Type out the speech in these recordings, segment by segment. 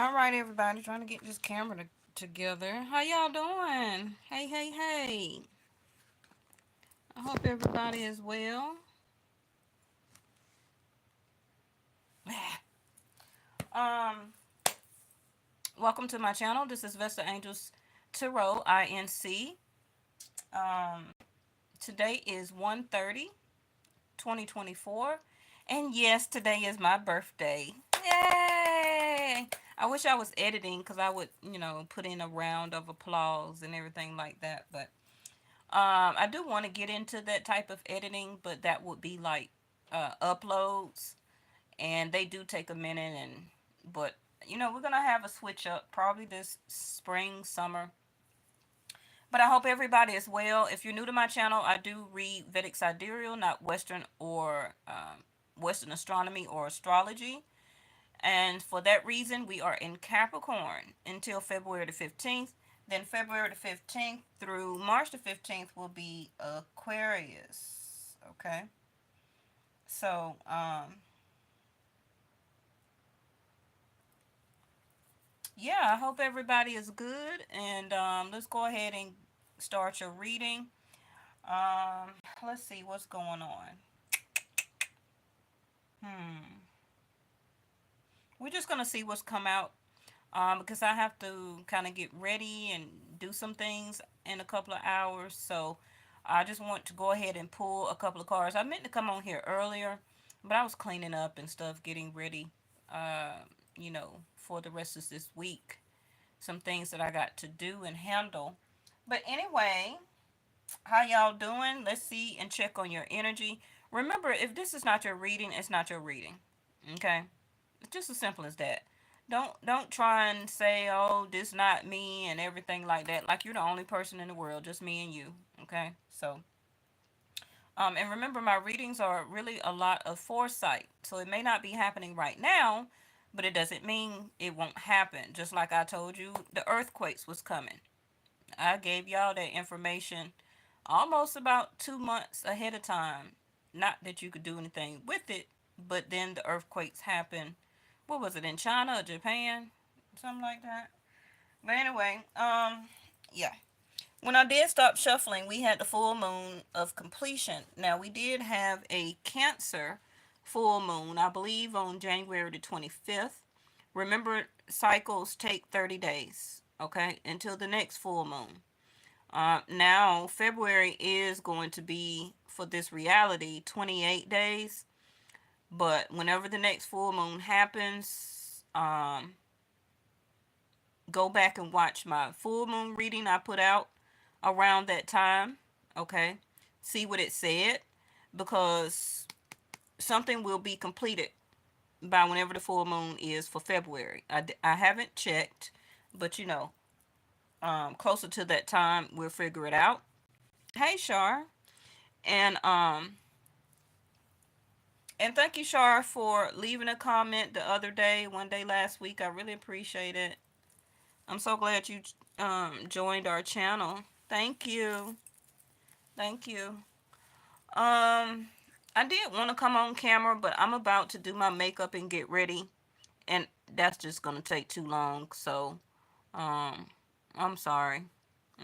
All right, everybody, trying to get this camera together. How y'all doing? Hey, hey, hey. I hope everybody is well. Um, Welcome to my channel. This is Vesta Angels Tarot INC. Um, Today is 1/30/2024, and yes, today is my birthday. Yay! I wish I was editing because I would, put in a round of applause and everything like that, but I do want to get into that type of editing, but that would be like uploads, and they do take a minute. But we're gonna have a switch up probably this spring, summer. But I hope everybody is well. If you're new to my channel, I do read Vedic sidereal, not Western or Western astronomy or astrology. And for that reason, we are in Capricorn until February the 15th. Then February the 15th through March the 15th will be Aquarius. Okay. So, yeah, I hope everybody is good. And let's go ahead and start your reading. Um, let's see what's going on. Hmm. We're just going to see what's come out because I have to kind of get ready and do some things in a couple of hours. So I just want to go ahead and pull a couple of cards. I meant to come on here earlier, but I was cleaning up and stuff, getting ready, uh, for the rest of this week. Some things that I got to do and handle. But anyway, how y'all doing? Let's see and check on your energy. Remember, if this is not your reading, it's not your reading. Okay? It's just as simple as that. Don't try and say, "Oh, this not me" and everything like that. Like you're the only person in the world, just me and you. Okay? So, and remember, my readings are really a lot of foresight. So it may not be happening right now, but it doesn't mean it won't happen. Just like I told you, the earthquakes was coming. I gave y'all that information almost about 2 months ahead of time. Not that you could do anything with it, but then the earthquakes happened. What was it, in China or Japan? Something like that. But anyway, yeah. When I did stop shuffling, we had the full moon of completion. Now, we did have a Cancer full moon, I believe, on January the 25th. Remember, cycles take 30 days, okay, until the next full moon. Now, February is going to be, for this reality, 28 days. But whenever the next full moon happens, go back and watch my full moon reading I put out around that time. Okay. See what it said. Because something will be completed by whenever the full moon is for February. I haven't checked, but closer to that time, we'll figure it out. Hey, Shar. And and thank you, Shar, for leaving a comment the other day, one day last week. I really appreciate it. I'm so glad you joined our channel. Thank you. Thank you. I did want to come on camera, but I'm about to do my makeup and get ready, and that's just gonna take too long. So, um, I'm sorry.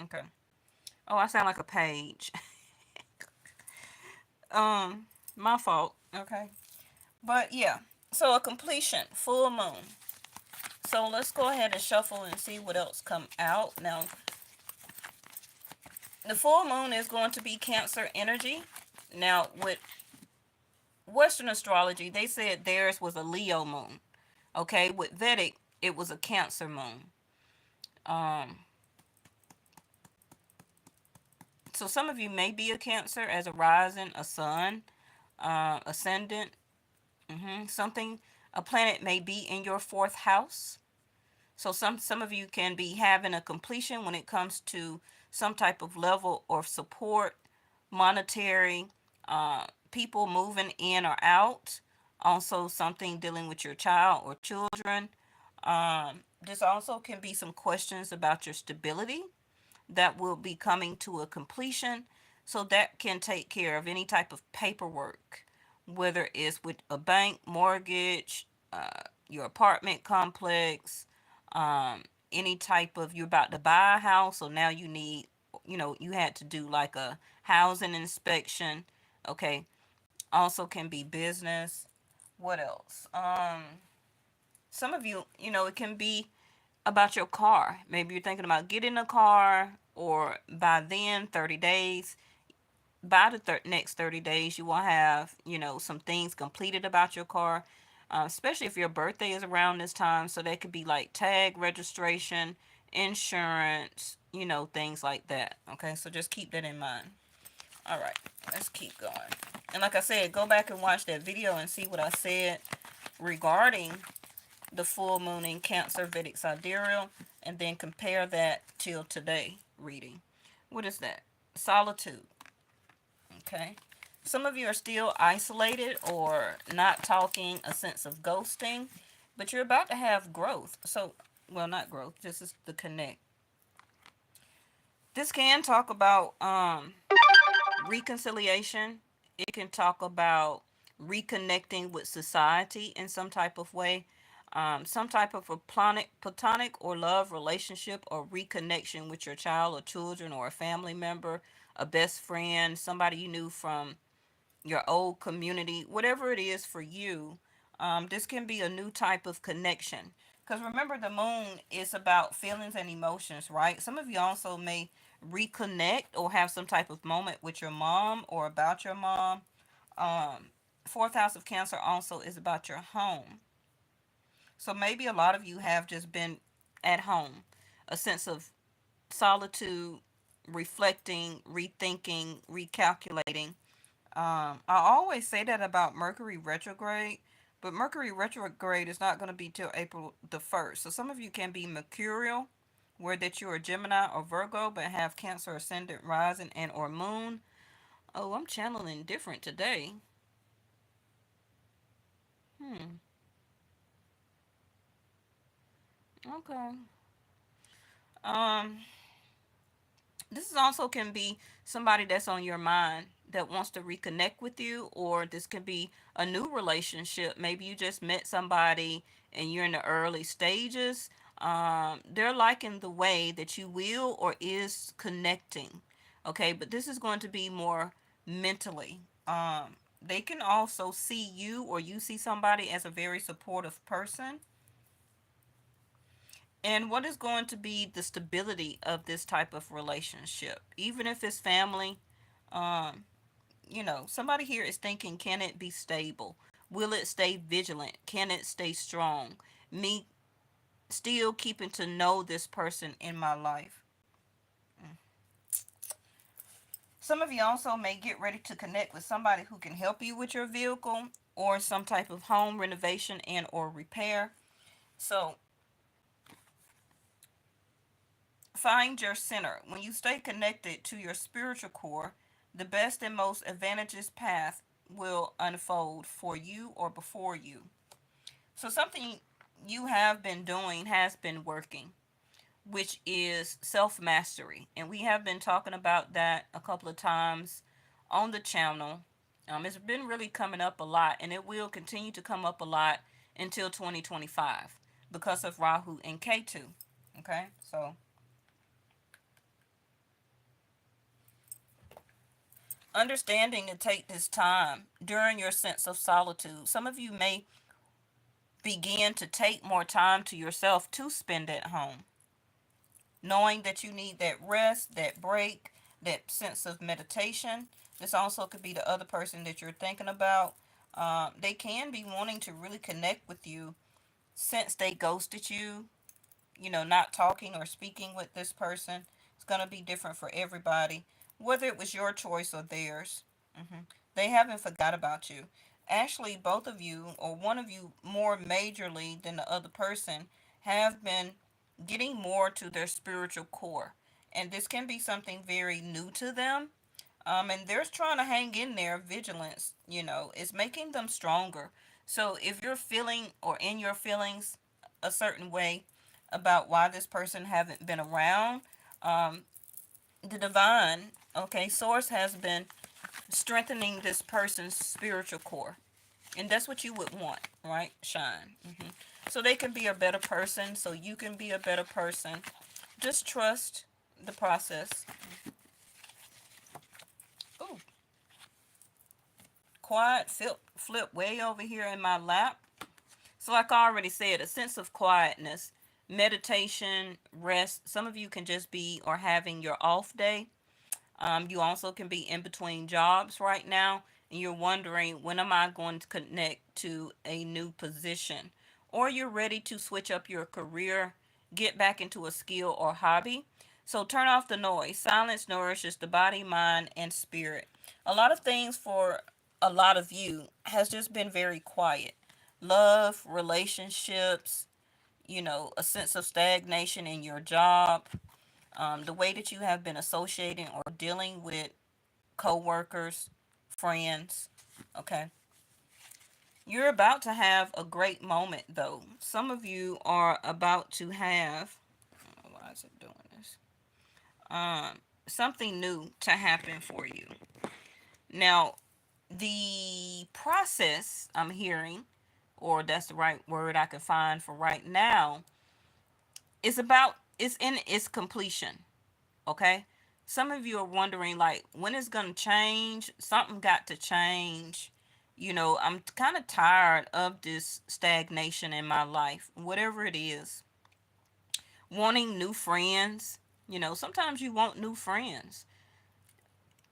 Okay. Oh, I sound like a page. um, my fault. Okay. But yeah. So a completion, full moon. So let's go ahead and shuffle and see what else come out. Now, the full moon is going to be Cancer energy. Now, with Western astrology, they said theirs was a Leo moon. Okay, with Vedic, it was a Cancer moon. Um, so some of you may be a Cancer as a rising, a sun, ascendant, something. A planet may be in your fourth house. So some of you can be having a completion when it comes to some type of level of support, monetary, people moving in or out. Also, something dealing with your child or children. This also can be some questions about your stability that will be coming to a completion. So that can take care of any type of paperwork, whether it's with a bank, mortgage, your apartment complex, Any type of, you're about to buy a house, so now you need, you had to do like a housing inspection. Okay. Also can be business. What else? Some of you, it can be about your car. Maybe you're thinking about getting a car, or by then, 30 days, by the next 30 days, you will have, some things completed about your car, especially if your birthday is around this time. So that could be like tag registration, insurance, things like that. Okay, so just keep that in mind. All right, let's keep going. And like I said, go back and watch that video and see what I said regarding the full moon in Cancer Vedic Sidereal, and then compare that till today reading. What is that? Solitude. Okay. Some of you are still isolated or not talking, a sense of ghosting, but you're about to have growth. So, well, not growth, this is the connect. This can talk about reconciliation. It can talk about reconnecting with society in some type of way. Some type of a platonic or love relationship, or reconnection with your child or children or a family member, a best friend, somebody you knew from your old community, whatever it is for you. This can be a new type of connection. Because remember, the moon is about feelings and emotions, right? Some of you also may reconnect or have some type of moment with your mom or about your mom. Fourth house of Cancer also is about your home. So maybe a lot of you have just been at home, a sense of solitude, reflecting, rethinking, recalculating. I always say that about Mercury retrograde, but Mercury retrograde is not going to be till April the 1st. So some of you can be mercurial, where that you're a Gemini or Virgo, but have Cancer ascendant, rising, and or moon. Oh, I'm channeling different today. Hmm. Okay. Um, this is also can be somebody that's on your mind that wants to reconnect with you, or this can be a new relationship. Maybe you just met somebody and you're in the early stages. They're liking the way that you will or is connecting. Okay, but this is going to be more mentally. They can also see you, or you see somebody as a very supportive person. And what is going to be the stability of this type of relationship? Even if it's family, um, somebody here is thinking, can it be stable? Will it stay vigilant? Can it stay strong? Me still keeping to know this person in my life. Some of you also may get ready to connect with somebody who can help you with your vehicle, or some type of home renovation and or repair. So find your center. When you stay connected to your spiritual core, the best and most advantageous path will unfold for you or before you. So, something you have been doing has been working, which is self mastery. And we have been talking about that a couple of times on the channel. It's been really coming up a lot, and it will continue to come up a lot until 2025 because of Rahu and Ketu. Okay, so understanding to take this time during your sense of solitude. Some of you may begin to take more time to yourself to spend at home, knowing that you need that rest, that break, that sense of meditation. This also could be the other person that you're thinking about. They can be wanting to really connect with you since they ghosted you, not talking or speaking with this person. It's going to be different for everybody, whether it was your choice or theirs. They haven't forgot about you. Actually, both of you, or one of you more majorly than the other person, have been getting more to their spiritual core. And this can be something very new to them. And they're trying to hang in there. Vigilance, is making them stronger. So if you're feeling or in your feelings a certain way about why this person haven't been around, um, the divine, okay, source has been strengthening this person's spiritual core. And that's what you would want, right? Shine. so they can be a better person, so you can be a better person. Just trust the process. Ooh, quiet flip way over here in my lap. So, like I already said, a sense of quietness, meditation, rest. Some of you can just be or having your off day. You also can be in between jobs right now, and you're wondering, when am I going to connect to a new position? Or you're ready to switch up your career, get back into a skill or hobby. So turn off the noise. Silence nourishes the body, mind, and spirit. A lot of things for a lot of you has just been very quiet. Love, relationships, a sense of stagnation in your job, the way that you have been associating or dealing with coworkers, friends. Okay. You're about to have a great moment, though. Some of you are about to have. Why is it doing this? Something new to happen for you. Now, the process I'm hearing, or that's the right word I can find for right now, is in its completion. Okay. Some of you are wondering, like, when it's going to change. Something got to change. I'm kind of tired of this stagnation in my life, whatever it is. Wanting new friends. Sometimes you want new friends.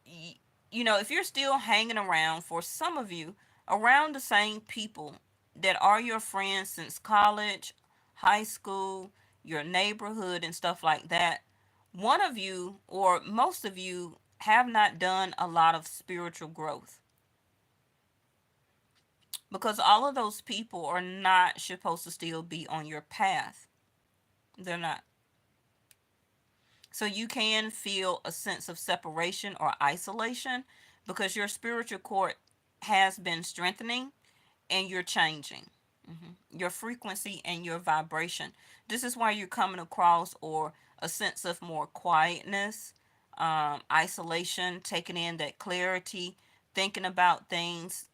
If you're still hanging around, for some of you, around the same people that are your friends since college, high school, your neighborhood, and stuff like that, one of you or most of you have not done a lot of spiritual growth, because all of those people are not supposed to still be on your path. They're not. So you can feel a sense of separation or isolation because your spiritual cord has been strengthening and you're changing. Your frequency and your vibration. This is why you're coming across or a sense of more quietness, isolation, taking in that clarity, thinking about things,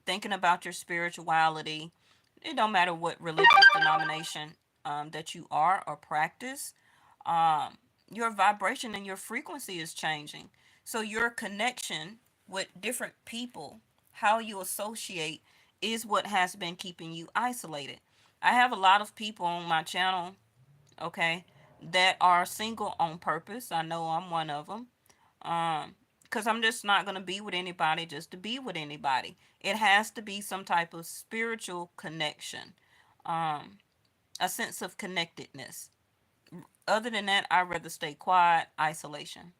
thinking about your spirituality. It don't matter what religious denomination that you are or practice. Um, your vibration and your frequency is changing. So your connection with different people, how you associate, is what has been keeping you isolated. I have a lot of people on my channel, okay, that are single on purpose. I know I'm one of them. Because I'm just not going to be with anybody just to be with anybody. It has to be some type of spiritual connection, um, a sense of connectedness. Other than that, I'd rather stay quiet, isolation.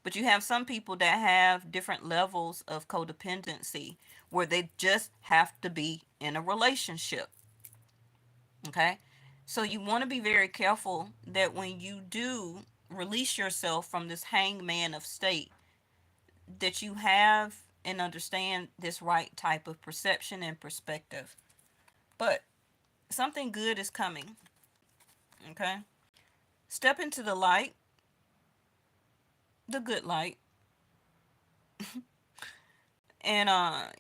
But you have some people that have different levels of codependency where they just have to be in a relationship. Okay? So you want to be very careful that when you do release yourself from this hangman of state, that you have and understand this right type of perception and perspective. But something good is coming. Okay? Step into the light, the good light, and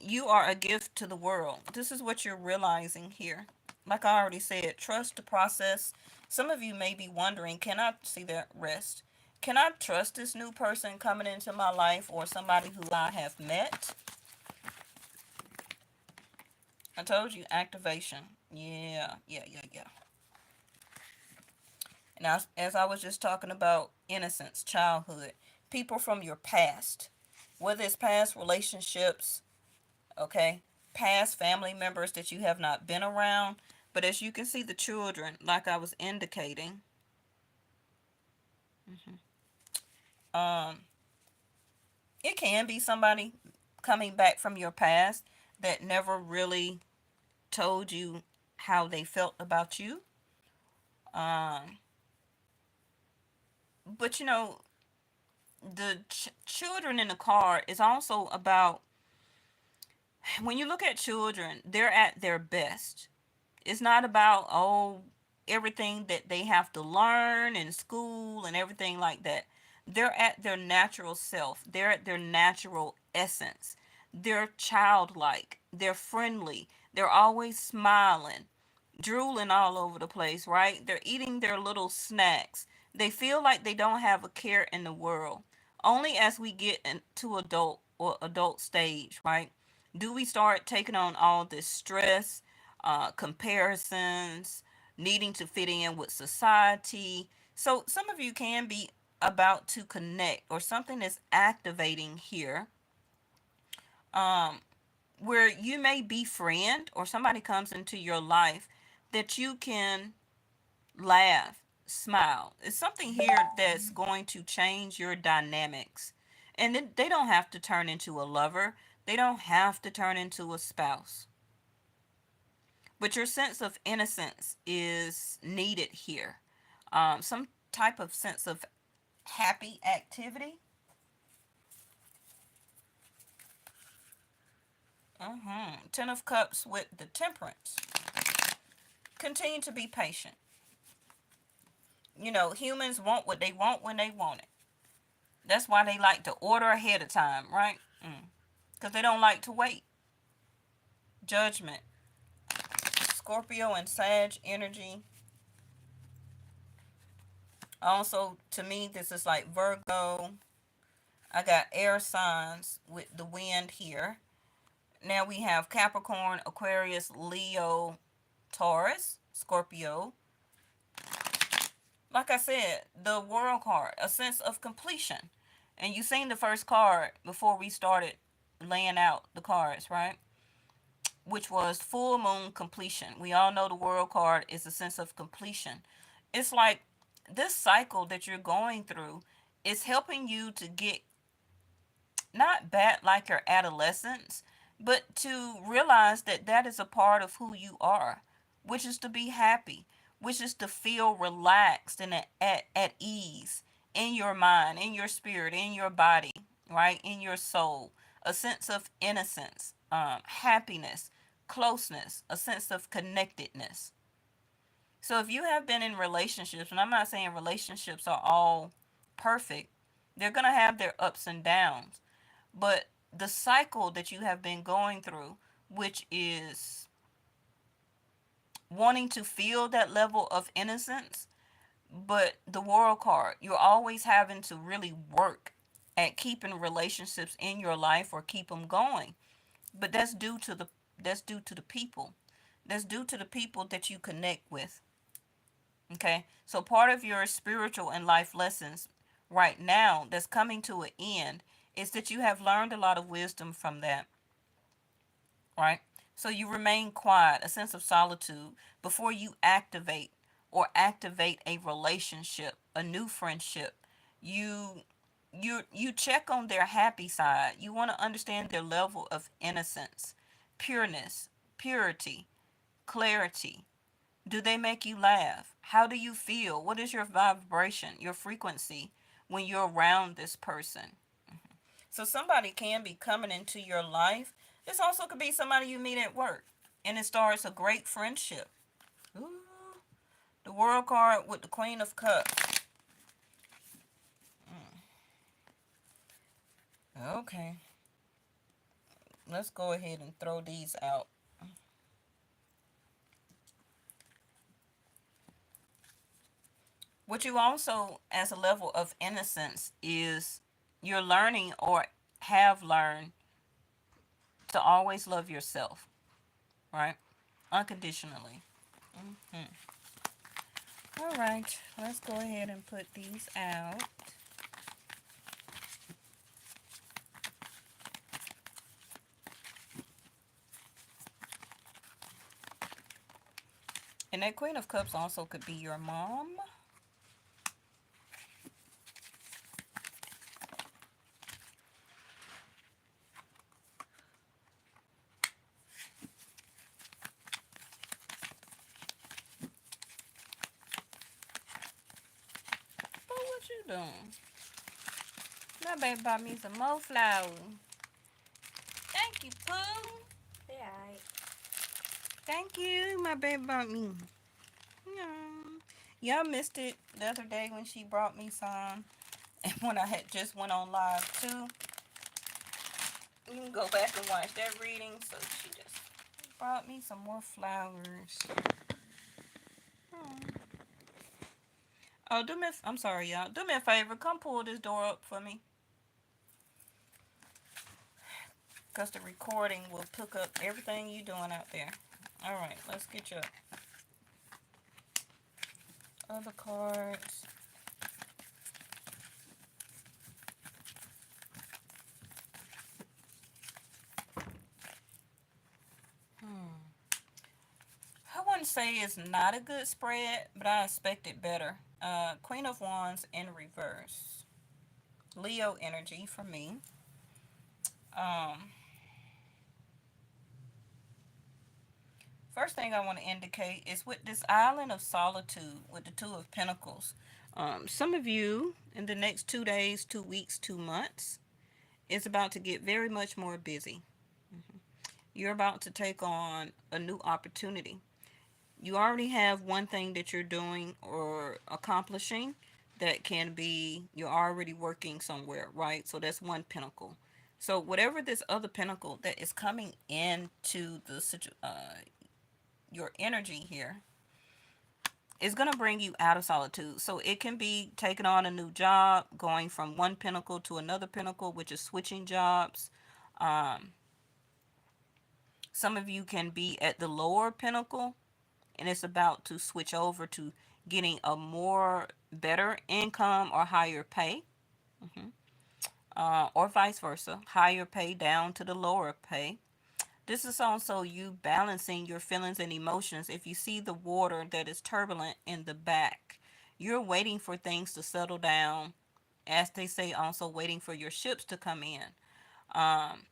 you are a gift to the world. This is what you're realizing here. Like I already said, trust the process. Some of you may be wondering, can I see that rest? Can I trust this new person coming into my life or somebody who I have met? I told you, activation. Yeah. And as I was just talking about innocence, childhood, people from your past, whether it's past relationships, okay, past family members that you have not been around. But as you can see, the children, like I was indicating, um, it can be somebody coming back from your past that never really told you how they felt about you. Um, but the children in the card is also about, when you look at children, they're at their best. It's not about, oh, everything that they have to learn in school and everything like that. They're at their natural self. They're at their natural essence. They're childlike. They're friendly. They're always smiling. drooling all over the place, right? They're eating their little snacks. They feel like they don't have a care in the world. Only as we get into adult stage, right? Do we start taking on all this stress, comparisons, needing to fit in with society. So some of you can be about to connect, or something is activating here, um, where you may befriend, or somebody comes into your life that you can laugh, smile. It's something here that's going to change your dynamics. And then they don't have to turn into a lover, they don't have to turn into a spouse. But your sense of innocence is needed here. Some type of sense of happy activity. 10 of Cups with the Temperance. Continue to be patient. You know, humans want what they want when they want it. That's why they like to order ahead of time, right? Because they don't like to wait. Judgment. Scorpio and Sag energy. Also, to me, this is like Virgo. I got air signs with the wind here. Now we have Capricorn, Aquarius, Leo, Taurus, Scorpio. Like I said, the World card, a sense of completion. And you seen the first card before we started laying out the cards, right? Which was full moon completion. We all know the World card is a sense of completion. It's like this cycle that you're going through is helping you to get not back like your adolescence, but to realize that that is a part of who you are, which is to be happy, which is to feel relaxed and at ease in your mind, in your spirit, in your body, right? In your soul. A sense of innocence, happiness, closeness, a sense of connectedness. So if you have been in relationships, and I'm not saying relationships are all perfect, they're going to have their ups and downs. But the cycle that you have been going through, which is wanting to feel that level of innocence, but the World card, you're always having to really work at keeping relationships in your life or keep them going. But that's due to the people. That's due to the people that you connect with. Okay? So part of your spiritual and life lessons right now that's coming to an end is that you have learned a lot of wisdom from that, right? So you remain quiet, a sense of solitude, before you activate a relationship, a new friendship. You you check on their happy side. You want to understand their level of innocence, pureness, purity, clarity. Do they make you laugh? How do you feel? What is your vibration, your frequency when you're around this person? So somebody can be coming into your life. This also could be somebody you meet at work, and it starts a great friendship. Ooh, the World card with the Queen of Cups. Okay, let's go ahead and throw these out. What you also, as a level of innocence, is you're learning or have learned to always love yourself, right? Unconditionally. All right, let's go ahead and put these out. And that Queen of Cups also could be your mom. But what you doing? My baby bought me some more flowers. Thank you, Pooh. Yeah. Thank you. My baby bought me. Y'all missed it the other day when she brought me some. And when I had just went on live too. You can go back and watch that reading. So she just brought me some more flowers. Oh, I'm sorry, y'all. Do me a favor. Come pull this door up for me. Because the recording will pick up everything you doing out there. Alright, let's get your other cards. I wouldn't say it's not a good spread, but I expected better. Queen of Wands in reverse. Leo energy for me. Um, First thing I want to indicate is with this island of solitude with the Two of Pentacles. Some of you in the next 2 days, 2 weeks, 2 months is about to get very much more busy. You're about to take on a new opportunity. You already have one thing that you're doing or accomplishing that can be you're already working somewhere, right? So that's one pinnacle. So whatever this other pinnacle that is coming into your energy here is going to bring you out of solitude. So it can be taking on a new job, going from one pinnacle to another pinnacle, which is switching jobs. Um, some of you can be at the lower pinnacle and it's about to switch over to getting a more better income or higher pay. Mhm. Or vice versa, higher pay down to the lower pay. This is also you balancing your feelings and emotions. If you see the water that is turbulent in the back, you're waiting for things to settle down. As they say, also waiting for your ships to come in. Um,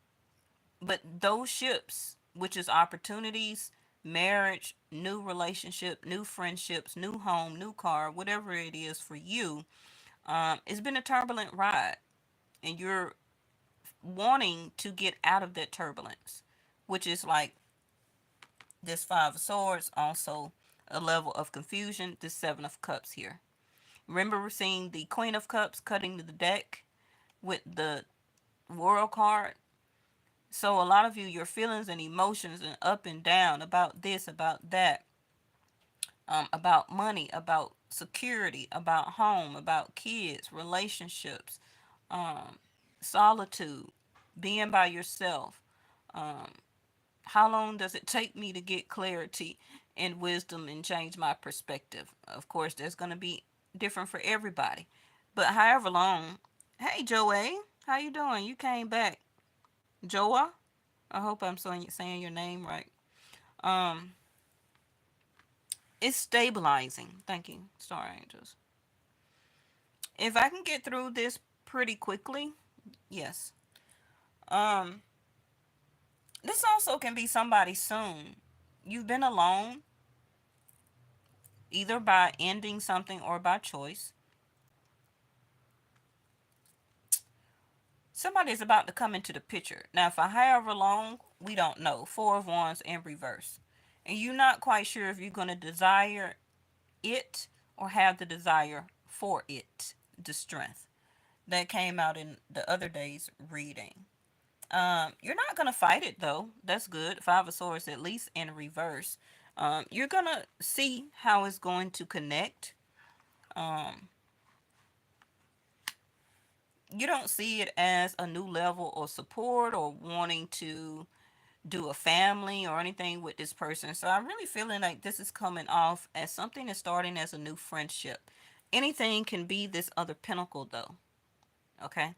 but those ships, which is opportunities, marriage, new relationship, new friendships, new home, new car, whatever it is for you, it's been a turbulent ride. And you're wanting to get out of that turbulence, which is like this Five of Swords, also a level of confusion, this Seven of Cups here. Remember we're seeing the Queen of Cups cutting the deck with the World card. So a lot of you, your feelings and emotions and up and down about this, about that, about money, about security, about home, about kids, relationships, um, solitude, being by yourself. Um, how long does it take me to get clarity and wisdom and change my perspective? Of course, that's going to be different for everybody. But however long, hey Joey, how you doing? You came back. Joa? I hope I'm saying your name right. Um, it's stabilizing. Thank you, Star Angels. If I can get through this pretty quickly, yes. Um, this also can be somebody soon. You've been alone, either by ending something or by choice. Somebody is about to come into the picture. Now, for however long, we don't know. Four of Wands in reverse. And you're not quite sure if you're going to desire it or have the desire for it, the strength. That came out in the other day's reading. You're not gonna fight it though. That's good. Five of Swords at least in reverse. You're gonna see how it's going to connect. Um, you don't see it as a new level of support or wanting to do a family or anything with this person. So I'm really feeling like this is coming off as something that's starting as a new friendship. Anything can be this other pinnacle though. Okay?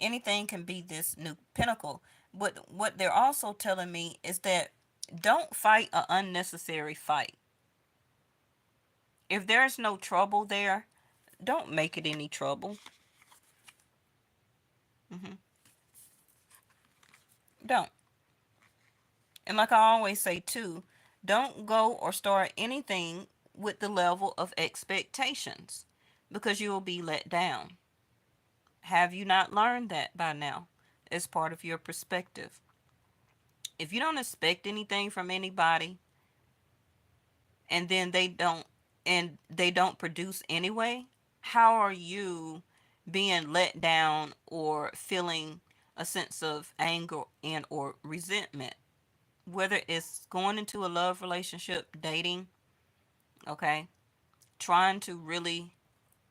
Anything can be this new pinnacle. What they're also telling me is that don't fight an unnecessary fight. If there's no trouble there, don't make it any trouble. hmm Don't. And like I always say too, don't go or start anything with the level of expectations because you will be let down. Have you not learned that by now? As part of your perspective. If you don't expect anything from anybody, and then they don't produce anyway, how are you being let down or feeling a sense of anger and or resentment, whether it's going into a love relationship, dating, okay? trying to really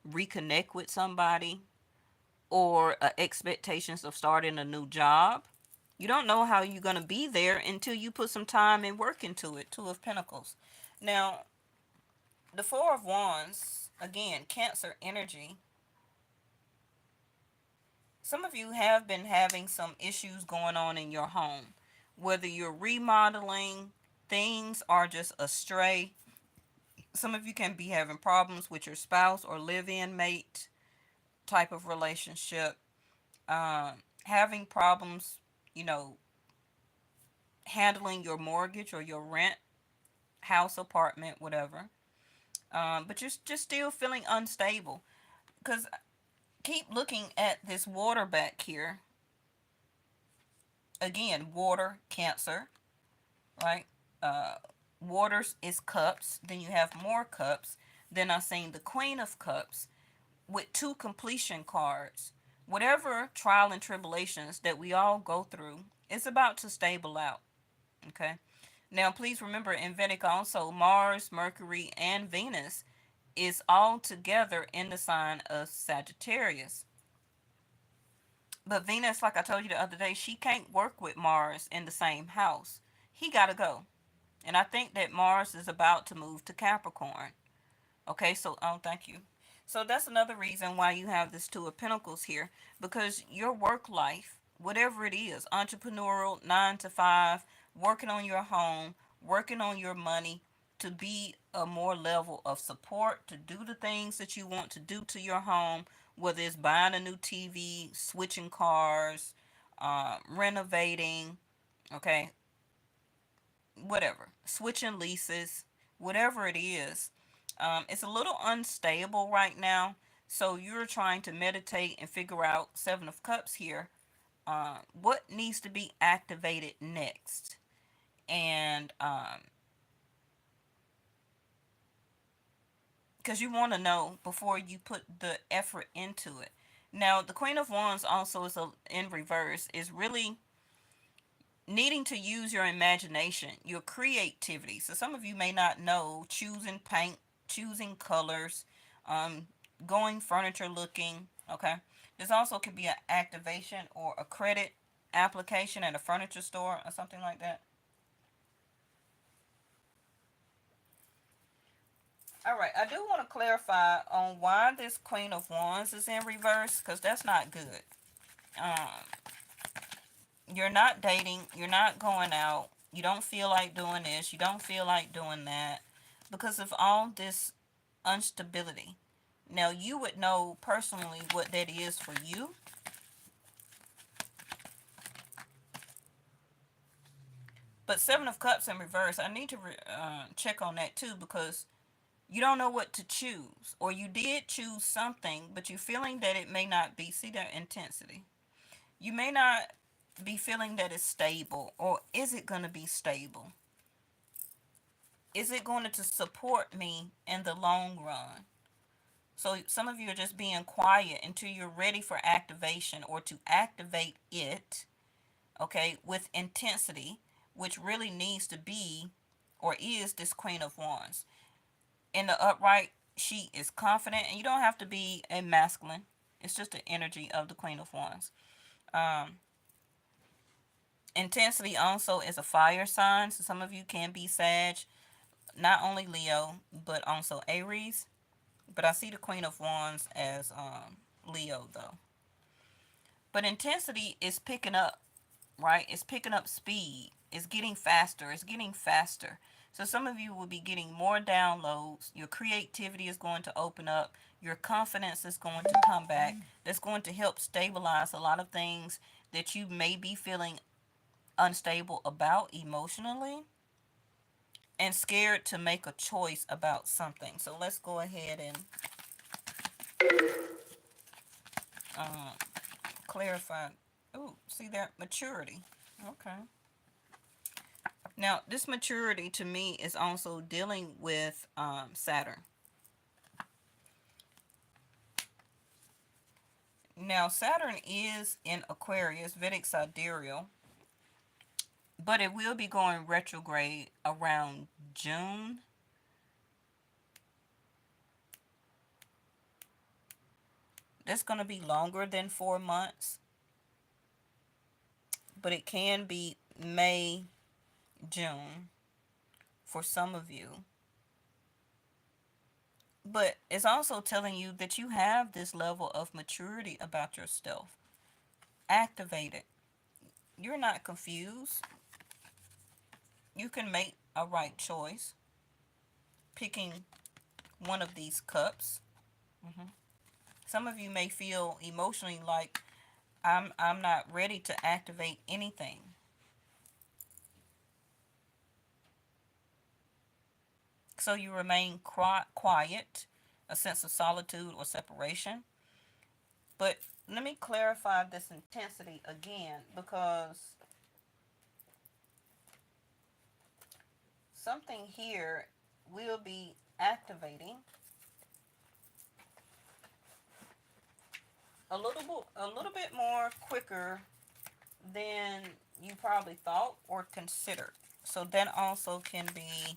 reconnect with somebody, or expectations of starting a new job. You don't know how you're going to be there until you put some time and work into it. Two of Pentacles. Now, the Four of Wands, again, Cancer energy. Some of you have been having some issues going on in your home. Whether you're remodeling, things are just astray. Some of you can be having problems with your spouse or live-in mate type of relationship. Having problems, you know, handling your mortgage or your rent, house, apartment, whatever. But you're just still feeling unstable. Because keep looking at this water back here. Again, water, Cancer, right? Uh, Waters is cups. Then you have more cups. Then I seen the Queen of Cups with two completion cards. Whatever trial and tribulations that we all go through, it's about to stable out. Okay. Now, please remember in Vedic also, Mars, Mercury, and Venus is all together in the sign of Sagittarius. But Venus, like I told you the other day, she can't work with Mars in the same house. He got to go. And I think that Mars is about to move to Capricorn. Okay, so, oh, thank you. So that's another reason why you have this Two of Pentacles here, because your work life, whatever it is, entrepreneurial, 9 to 5, working on your home, working on your money, to be a more level of support, to do the things that you want to do to your home, whether it's buying a new TV, switching cars, renovating, okay, whatever, switching leases, whatever it is. It's a little unstable right now. So you're trying to meditate and figure out Seven of Cups here. What needs to be activated next? And because you want to know before you put the effort into it. Now, the Queen of Wands also is in reverse, is really needing to use your imagination, your creativity. So some of you may not know, choosing paint, choosing colors, um, going furniture looking. Okay, this also could be an activation or a credit application at a furniture store or something like that. All right, I do want to clarify on why this Queen of Wands is in reverse, because that's not good. Um, you're not dating, you're not going out, you don't feel like doing this, you don't feel like doing that because of all this instability. Now, you would know personally what that is for you, but Seven of Cups in reverse, I need to check on that too, because you don't know what to choose, or you did choose something, but you're feeling that it may not be. See that intensity? You may not be feeling that it's stable, or is it going to be stable? Is it going to support me in the long run? So some of you are just being quiet until you're ready for activation, or to activate it, okay, with intensity, which really needs to be or is this Queen of Wands. In the upright, she is confident, and you don't have to be a masculine. It's just the energy of the Queen of Wands. Um, Intensity also is a fire sign, so some of you can be Sag, not only Leo, but also Aries. But I see the Queen of Wands as Leo though. But intensity is picking up, right? It's picking up speed. It's getting faster. It's getting faster. So some of you will be getting more downloads. Your creativity is going to open up. Your confidence is going to come back. That's going to help stabilize a lot of things that you may be feeling unstable about emotionally, and scared to make a choice about something. So let's go ahead and uh, clarify. Oh, see that maturity. Okay. Now, this maturity to me is also dealing with Saturn. Now, Saturn is in Aquarius, Vedic sidereal, but it will be going retrograde around June. That's going to be longer than 4 months, but it can be May, June for some of you. But it's also telling you that you have this level of maturity about yourself. Activate it. You're not confused. You can make a right choice picking one of these cups. hmm Some of you may feel emotionally like I'm not ready to activate anything. So you remain quiet, a sense of solitude or separation. But let me clarify this intensity again, because something here will be activating a little bit more quicker than you probably thought or considered. So that also can be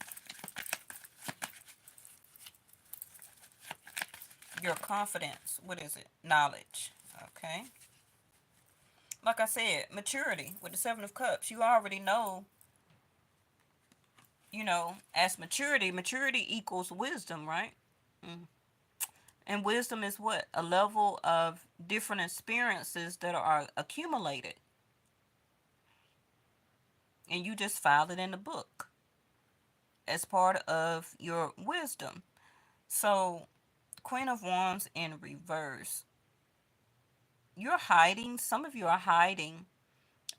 your confidence. What is it? Knowledge. Okay. Like I said, maturity with the Seven of Cups. You already know, as maturity equals wisdom, right? Mm. And wisdom is what? A level of different experiences that are accumulated. And you just file it in the book as part of your wisdom. So, Queen of Wands in reverse. You're hiding, some of you are hiding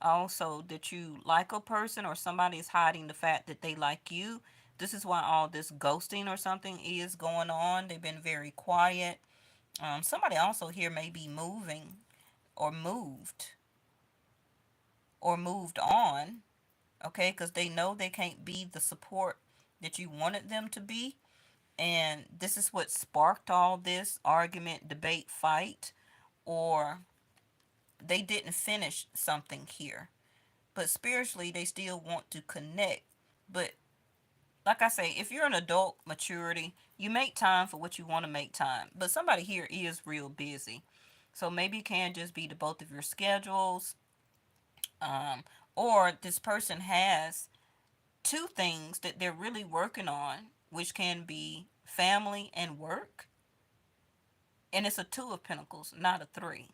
also that you like a person, or somebody is hiding the fact that they like you. This is why all this ghosting or something is going on. They've been very quiet. Somebody also here may be moving or moved on, okay, because they know they can't be the support that you wanted them to be. And this is what sparked all this argument, debate, fight, or they didn't finish something here. But spiritually, they still want to connect. But like I say, if you're an adult maturity, you make time for what you want to make time. But somebody here is real busy. So maybe it can just be the both of your schedules. Um, or this person has two things that they're really working on, which can be family and work. And it's a two of pentacles, not a three.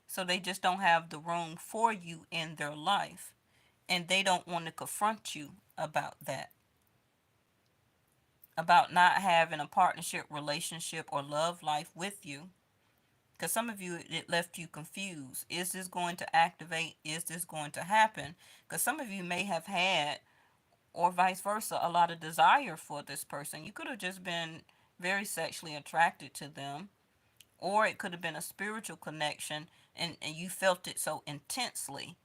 So they just don't have the room for you in their life. And they don't want to confront you about that, about not having a partnership, relationship, or love life with you. Because some of you, it left you confused. Is this going to activate? Is this going to happen? Because some of you may have had, or vice versa, a lot of desire for this person. You could have just been very sexually attracted to them, or it could have been a spiritual connection, and you felt it so intensely,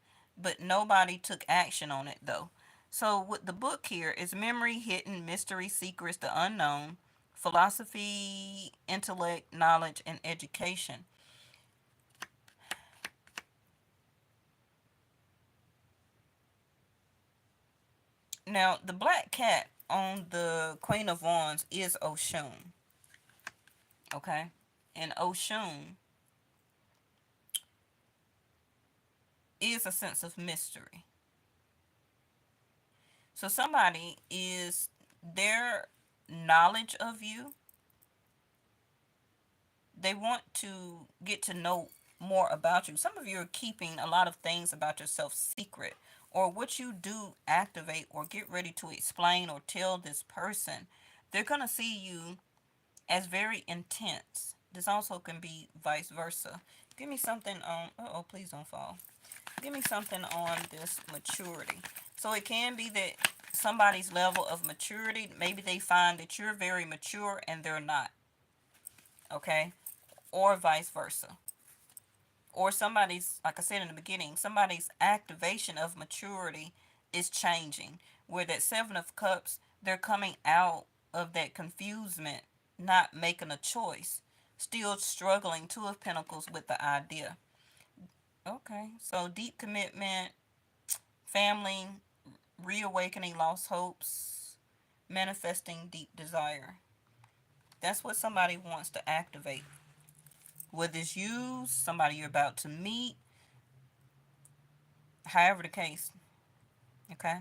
but nobody took action on it though. So with the book here is memory, hidden mystery, secrets, the unknown, philosophy, intellect, knowledge, and education. Now the black cat on the Queen of Wands is Oshun. Okay, and Oshun is a sense of mystery. So somebody is, their knowledge of you, they want to get to know more about you. Some of you are keeping a lot of things about yourself secret, or what you do activate or get ready to explain or tell this person. They're going to see you as very intense. This also can be vice versa. Give me something on, oh, please don't fall. Give me something on this maturity. So it can be that somebody's level of maturity, maybe they find that you're very mature and they're not. Okay? Or vice versa. Or somebody's, like I said in the beginning, somebody's activation of maturity is changing. Where that Seven of Cups, they're coming out of that confusement, not making a choice, still struggling. Two of Pentacles with the idea. Okay, so deep commitment, family, reawakening lost hopes, manifesting deep desire. That's what somebody wants to activate. Whether it's you, somebody you're about to meet, however the case. Okay.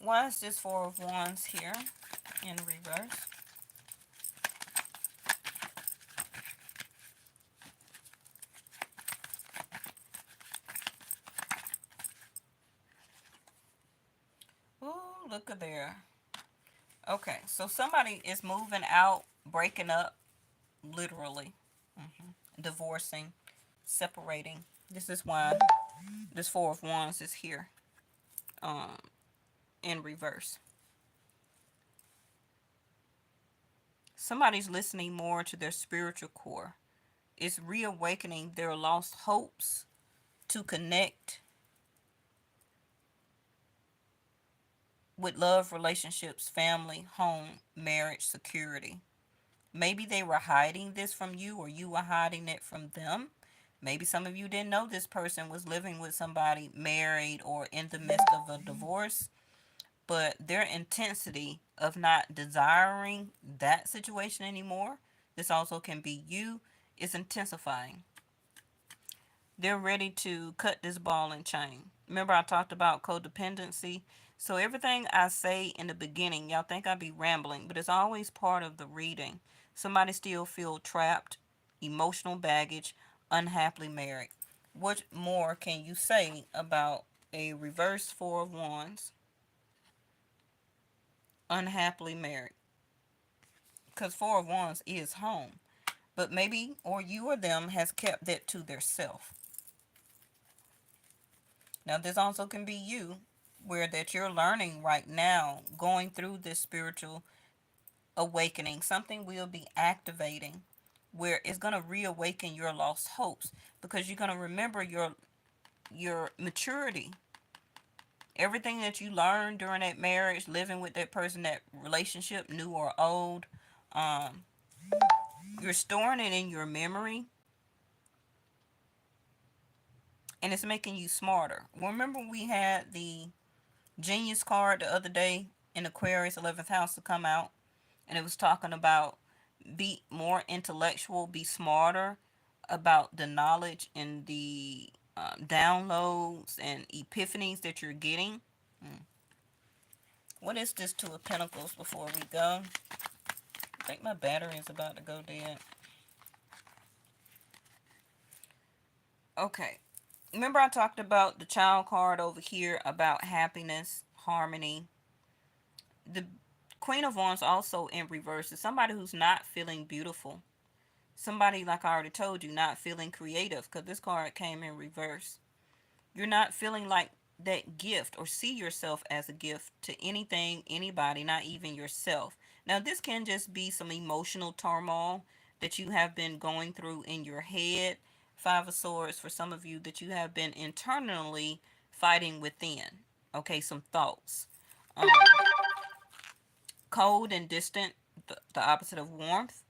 Why is this Four of Wands here in reverse? Ooh, look at there. Okay, so somebody is moving out, breaking up, literally, divorcing, separating. This is why this Four of Wands is here, um, in reverse. Somebody's listening more to their spiritual core. It's reawakening their lost hopes to connect with love, relationships, family, home, marriage, security. Maybe they were hiding this from you, or you were hiding it from them. Maybe some of you didn't know this person was living with somebody married or in the midst of a divorce, but their intensity of not desiring that situation anymore, this also can be you, is intensifying. They're ready to cut this ball and chain. Remember, I talked about codependency. So, everything I say in the beginning, y'all think I be rambling, but it's always part of the reading. Somebody still feel trapped, emotional baggage, unhappily married. What more can you say about a reverse Four of Wands, unhappily married? Because Four of Wands is home. But maybe, or you or them, has kept that to their self. Now, this also can be you, where that you're learning right now, going through this spiritual awakening. Something will be activating where it's going to reawaken your lost hopes, because you're going to remember your maturity. Everything that you learned during that marriage, living with that person, that relationship, new or old, um, you're storing it in your memory, and it's making you smarter. Remember, we had the Genius card the other day in Aquarius 11th house to come out, and it was talking about be more intellectual, be smarter about the knowledge and the downloads and epiphanies that you're getting. What is this Two of Pentacles before we go? I think my battery is about to go dead. Okay. Remember, I talked about the Child card over here about happiness, harmony. The Queen of Wands also in reverse is somebody who's not feeling beautiful. Somebody, like I already told you, not feeling creative, because this card came in reverse. You're not feeling like that gift, or see yourself as a gift to anything, anybody, not even yourself. Now, this can just be some emotional turmoil that you have been going through in your head. Five of Swords for some of you, that you have been internally fighting within. Okay, some thoughts. Um, Cold and distant, the opposite of warmth.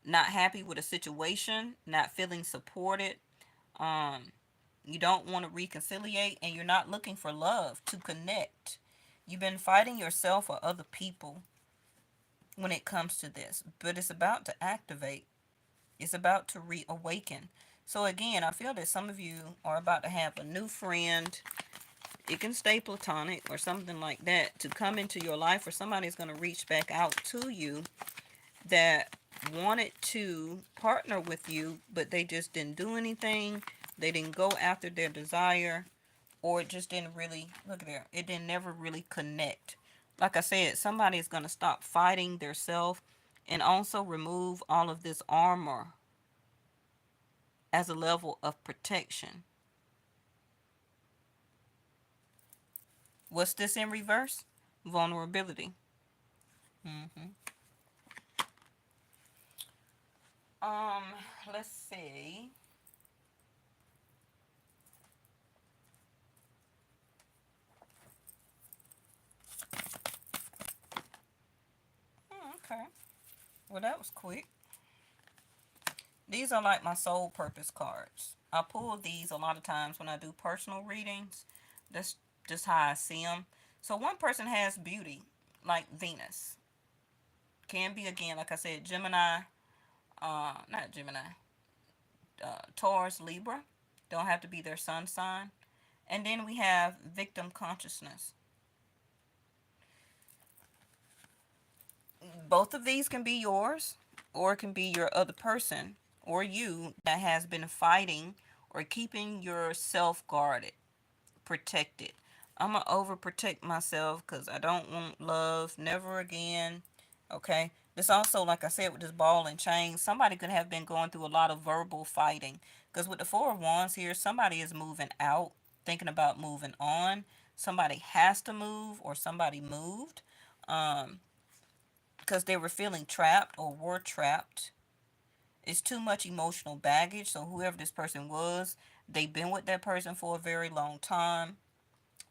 Not happy with a situation, not feeling supported. Um, you don't want to reconciliate, and you're not looking for love to connect. You've been fighting yourself or other people when it comes to this, but it's about to activate. It's about to reawaken. So again, I feel that some of you are about to have a new friend. It can stay platonic or something like that, to come into your life, or somebody's going to reach back out to you that wanted to partner with you, but they just didn't do anything. They didn't go after their desire, or it just didn't really, look at there, it didn't never really connect. Like I said, somebody is going to stop fighting their self, and also remove all of this armor as a level of protection. What's this in reverse? Vulnerability. hmm Um, let's see. Okay. Well, that was quick. These are like my soul purpose cards. I pull these a lot of times when I do personal readings. That's just how I see them. So one person has beauty. like Venus. Can be, again, like I said, Gemini, not Gemini, Taurus, Libra. Don't have to be their sun sign. And then we have victim consciousness. Both of these can be yours, or it can be your other person or you that has been fighting or keeping yourself guarded, protected. I'm gonna overprotect myself because I don't want love never again. Okay. This also, like I said, with this ball and chain, somebody could have been going through a lot of verbal fighting. Because with the Four of Wands here, somebody is moving out, thinking about moving on. Somebody has to move, or somebody moved. Um, because they were feeling trapped or were trapped. It's too much emotional baggage. So whoever this person was, they've been with that person for a very long time,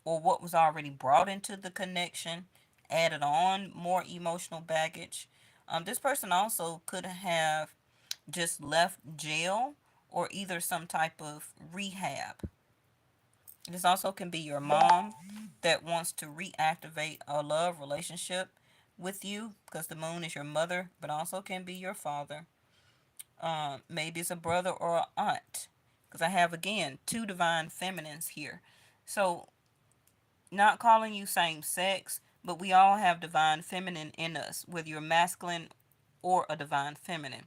or what was already brought into the connection added on more emotional baggage. This person also could have just left jail or either some type of rehab. This also can be your mom that wants to reactivate a love relationship with you, because the moon is your mother, but also can be your father. Maybe it's a brother or an aunt, because I have, again, two divine feminines here. So, not calling you same sex, but we all have divine feminine in us, whether you're masculine or a divine feminine.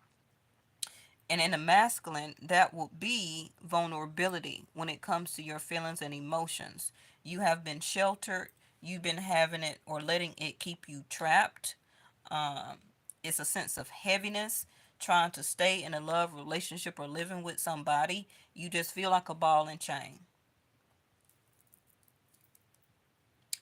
And in the masculine, that will be vulnerability when it comes to your feelings and emotions. You have been sheltered, you've been having it or letting it keep you trapped. Um, it's a sense of heaviness, trying to stay in a love relationship or living with somebody. You just feel like a ball and chain.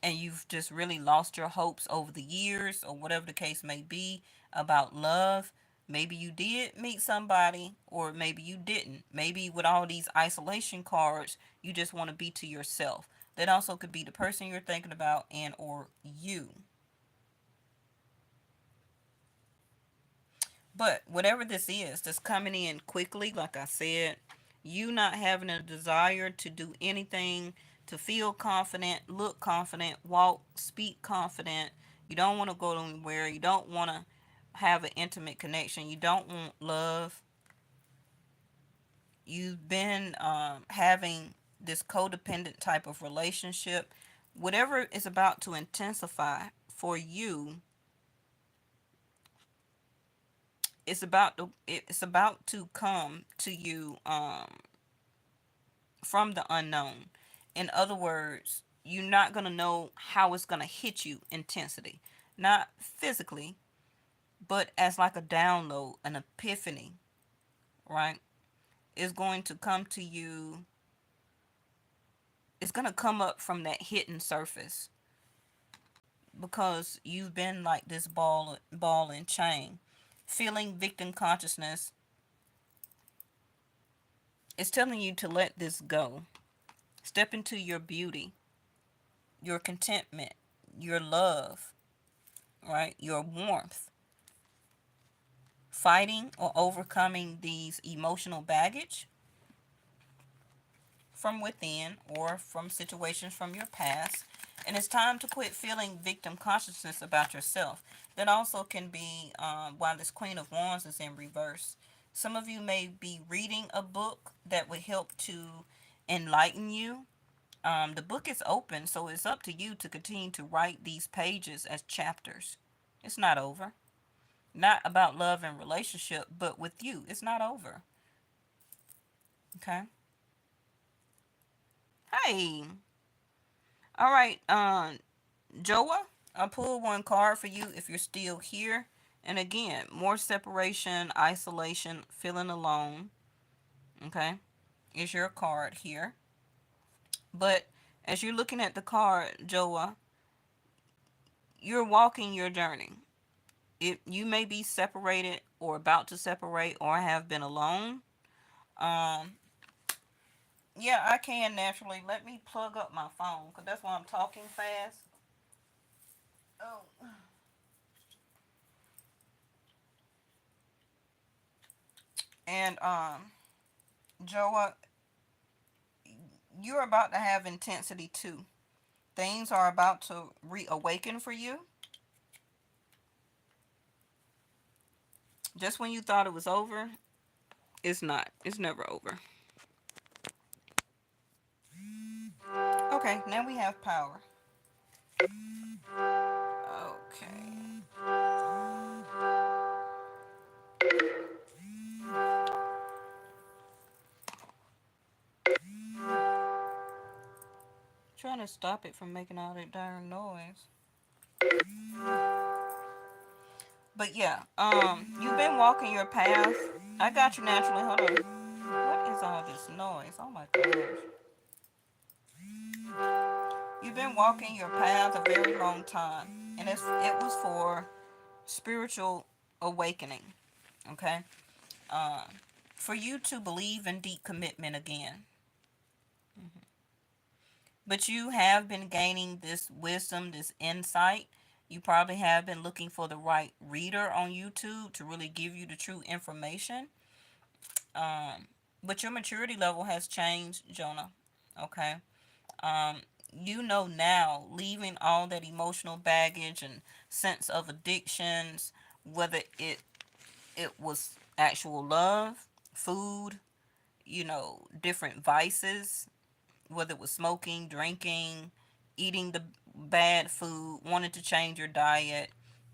And you've just really lost your hopes over the years, or whatever the case may be, about love. Maybe you did meet somebody, or maybe you didn't. Maybe with all these isolation cards, you just want to be to yourself. That also could be the person you're thinking about and or you. But whatever this is that's coming in quickly, like I said, you not having a desire to do anything, to feel confident, look confident, walk, speak confident. You don't want to go anywhere. You don't want to have an intimate connection. You don't want love. You've been having this codependent type of relationship. Whatever is about to intensify for you, it's about to come to you from the unknown. In other words, you're not going to know how it's going to hit you intensity. Not physically, but as like a download, an epiphany, right? It's going to come to you. It's going to come up from that hidden surface, because you've been like this ball and chain. Feeling victim consciousness is telling you to let this go. Step into your beauty, your contentment, your love, right? Your warmth. Fighting or overcoming these emotional baggage from within or from situations from your past. And it's time to quit feeling victim consciousness about yourself. That also can be why this Queen of Wands is in reverse. Some of you may be reading a book that would help to enlighten you. The book is open, so it's up to you to continue to write these pages as chapters. It's not over. Not about love and relationship, but with you. It's not over. Okay? Hey. All right, Joa, I pulled one card for you if you're still here. And again, more separation, isolation, feeling alone. Okay? Is your card here. But as you're looking at the card, Joa, you're walking your journey. You may be separated or about to separate or have been alone. Um, yeah, I can naturally. Let me plug up my phone because that's why I'm talking fast. Oh, and Joa, you're about to have intensity too. Things are about to reawaken for you. Just when you thought it was over, it's not. It's never over. Okay, now we have power. Okay. Trying to stop it from making all that darn noise. But yeah, you've been walking your path. I got you naturally. Hold on. What is all this noise? Oh my gosh. You've been walking your path a very long time, and it was for spiritual awakening. Okay, um, for you to believe in deep commitment again. But you have been gaining this wisdom, this insight. You probably have been looking for the right reader on YouTube to really give you the true information. Um, but your maturity level has changed, Jonah. Okay. Um, you know now, leaving all that emotional baggage and sense of addictions, whether it was actual love, food, different vices, whether it was smoking, drinking, eating the bad food, wanting to change your diet,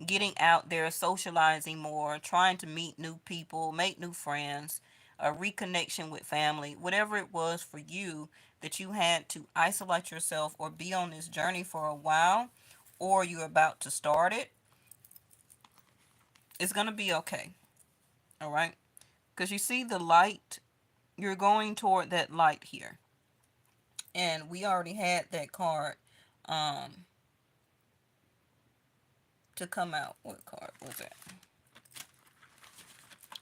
getting out there, socializing more, trying to meet new people, make new friends, a reconnection with family, whatever it was for you that you had to isolate yourself or be on this journey for a while, or you're about to start it, it's going to be okay. All right? Because you see the light, you're going toward that light here. And we already had that card um, to come out. What card was that?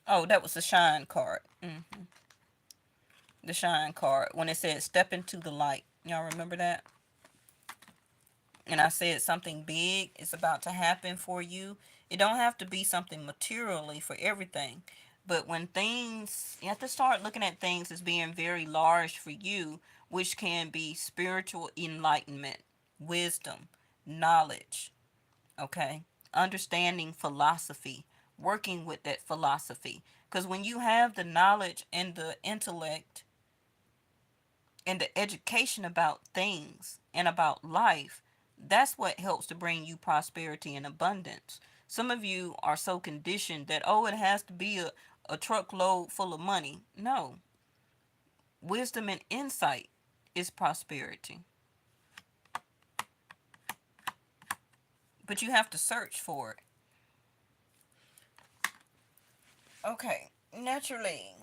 Oh, that was the shine card. The shine card. When it said step into the light. Y'all remember that? And I said something big is about to happen for you. It don't have to be something materially for everything. But when things, you have to start looking at things as being very large for you, which can be spiritual enlightenment, wisdom, knowledge, okay? Understanding philosophy, working with that philosophy. Because when you have the knowledge and the intellect and the education about things and about life, that's what helps to bring you prosperity and abundance. Some of you are so conditioned that, oh, it has to be a truckload full of money. No, wisdom and insight is prosperity. But you have to search for it. Okay, naturally.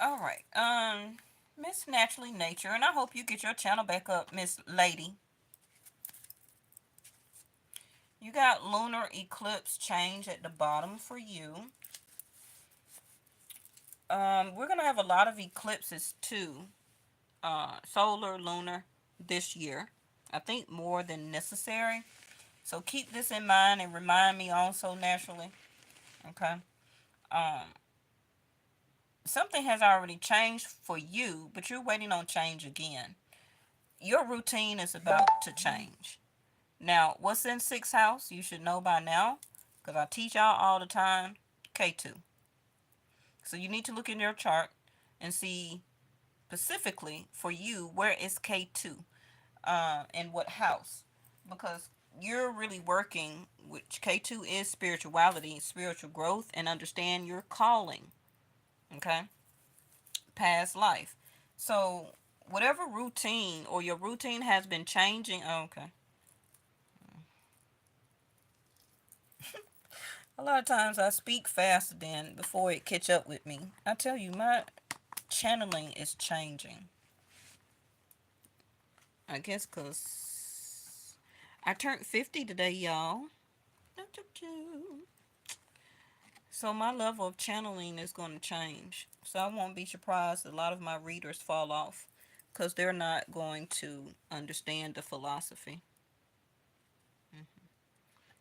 All right. Miss Naturally Nature, and I hope you get your channel back up, Miss Lady. You got lunar eclipse change at the bottom for you. We're gonna have a lot of eclipses too. Solar, lunar, this year. I think more than necessary. So keep this in mind and remind me also naturally. Okay. Um, something has already changed for you, but you're waiting on change again. Your routine is about to change. Now, what's in sixth house? You should know by now, because I teach y'all all the time. K2. So you need to look in your chart and see specifically for you where is K2, and what house, because you're really working, which K2 is spirituality, spiritual growth, and understand your calling. Okay, past life. So whatever routine or your routine has been changing. Oh, okay. A lot of times I speak faster than before it catch up with me. I tell you, my channeling is changing. I guess because I turned 50 today, y'all. So my level of channeling is going to change. So I won't be surprised a lot of my readers fall off because they're not going to understand the philosophy.